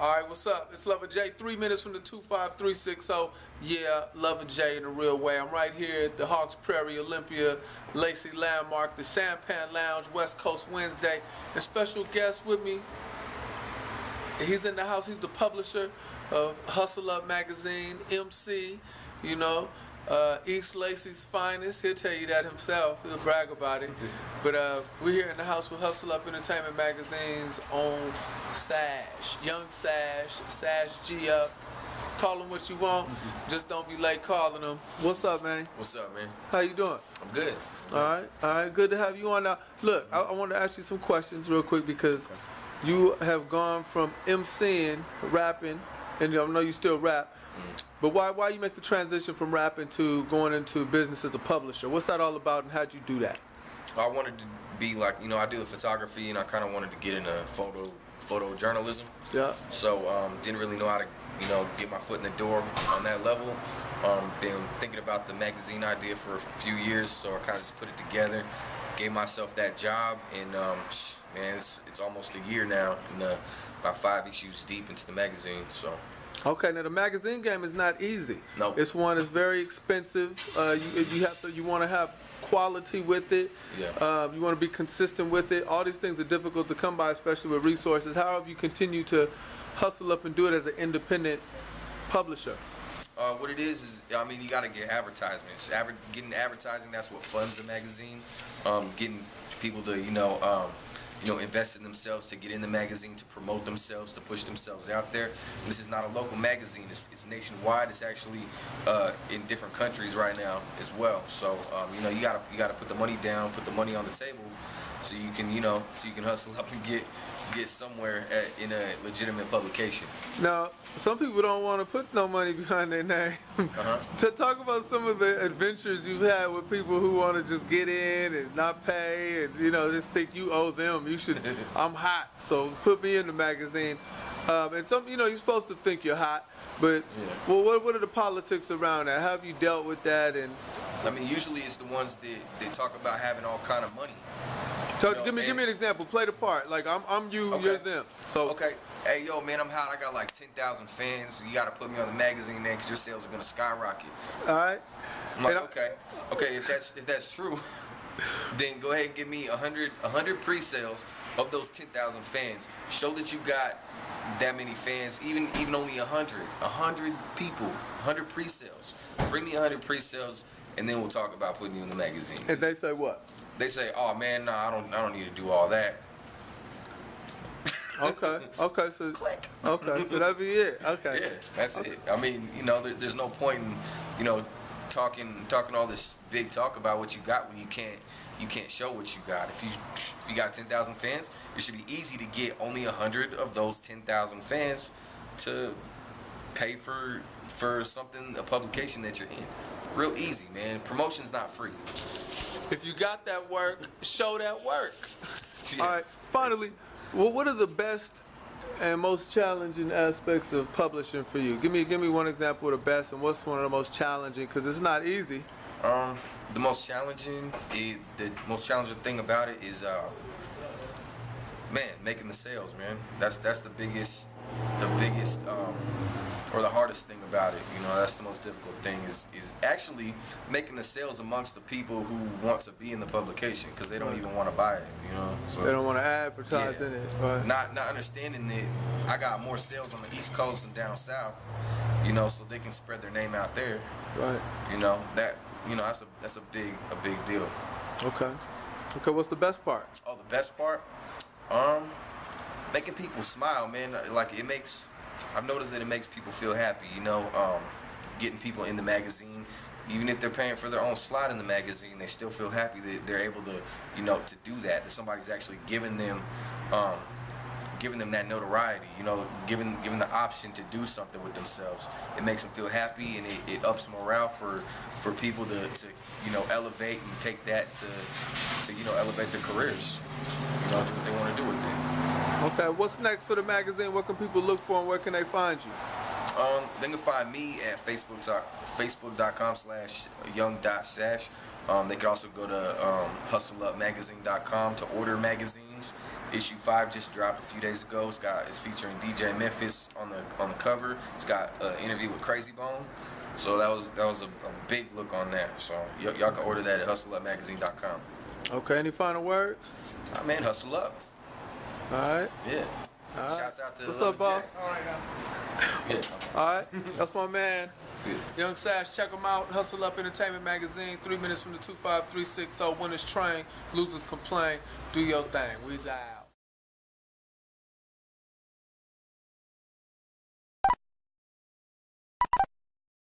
Alright, what's up? It's LUVVA J, 3 minutes from the 25360. Yeah, LUVVA J in a real way. I'm right here at the Hawks Prairie Olympia Lacey Landmark, the Sampan Lounge, West Coast Wednesday. And special guest with me, he's in the house, he's the publisher of Hustle Up Magazine, MC, you know, East Lacey's finest. He'll tell you that himself. He'll brag about it. But we're here in the house with Hustle Up Entertainment Magazine's own Sash. Young Sash, Sash G Up. Call him what you want. Just don't be late calling him. What's up, man? What's up, man? How you doing? I'm good. All right. Good to have you on now. Look, I want to ask you some questions real quick because you have gone from MCing, rapping, and I know you still rap. But why you make the transition from rapping to going into business as a publisher? What's that all about, and how'd you do that? I wanted to be like, you know, I do the photography, and I kind of wanted to get into photojournalism. Yeah. So didn't really know how to, you know, get my foot in the door on that level. Been thinking about the magazine idea for a few years, so I kind of just put it together, gave myself that job, and man, it's almost a year now, and about 5 issues deep into the magazine. So. Okay, now the magazine game is not easy. Nope. It's one that's very expensive. You want to have quality with it. Yeah. You want to be consistent with it. All these things are difficult to come by, especially with resources. How have you continued to hustle up and do it as an independent publisher? What it is, I mean, you got to get advertisements. Getting advertising, that's what funds the magazine. Getting people to, you know, invest in themselves to get in the magazine, to promote themselves, to push themselves out there. And this is not a local magazine; it's nationwide. It's actually in different countries right now as well. So you know, you gotta put the money down, put the money on the table, so you can hustle up and get somewhere in a legitimate publication. Now, some people don't want to put no money behind their name. To talk about some of the adventures you've had with people who want to just get in and not pay, and just think you owe them. You should. I'm hot, so put me in the magazine. And some, you're supposed to think you're hot, but well, what are the politics around that? How have you dealt with that? And I mean, usually it's the ones that talk about having all kind of money. So give me an example. Play the part. Like I'm you, okay. You're them. So okay. Hey, yo, man, I'm hot. I got like 10,000 fans. You got to put me on the magazine, man, because your sales are gonna skyrocket. All right. I'm like, okay. If that's true, then go ahead and give me 100 pre-sales of those 10,000 fans. Show that you got that many fans, even only 100 people, 100 pre-sales. Bring me 100 pre-sales, and then we'll talk about putting you in the magazine. And they say what? They say, oh man, nah, I don't need to do all that. Okay, so click. Okay, so that'd be it. Okay. Yeah, that's it. I mean, there's no point in, talking all this big talk about what you got when you can't show what you got. If you got 10,000 fans, it should be easy to get only 100 of those 10,000 fans to pay for something, a publication that you're in. Real easy, man. Promotion's not free. If you got that work, show that work. Yeah. All right. Finally, well, what are the best and most challenging aspects of publishing for you? Give me one example of the best, and what's one of the most challenging? Because it's not easy. The most challenging thing about it is, man, making the sales, man. That's the biggest, or the hardest thing about it. That's the most difficult thing is actually making the sales amongst the people who want to be in the publication, because they don't even want to buy it. So they don't want to advertise in it. Right. Not understanding that I got more sales on the East Coast and down South, so they can spread their name out there. Right. That's a big deal. Okay. What's the best part? Oh, the best part? Making people smile, man. Like I've noticed that it makes people feel happy, getting people in the magazine. Even if they're paying for their own slot in the magazine, they still feel happy that they're able to, to do that somebody's actually giving them that notoriety, giving the option to do something with themselves. It makes them feel happy, and it ups morale for people to elevate and take that to elevate their careers, do what they want to do with it. Okay, what's next for the magazine? What can people look for, and where can they find you? They can find me at facebook.com/young.sash. They can also go to hustleupmagazine.com to order magazines. Issue 5 just dropped a few days ago. It's featuring DJ Memphis on the cover. It's got an interview with Crazy Bone. So that was a big look on there. So y'all can order that at hustleupmagazine.com. Okay, any final words? Man, hustle up. All right. Yeah. All right. Shouts out to What's LUVVA up, boss? J. All right, now. Yeah. All right, that's my man. Good. Young Sash, check him out. Hustle Up Entertainment Magazine. 3 minutes from the 25360. Winners train, losers complain. Do your thing. We's out.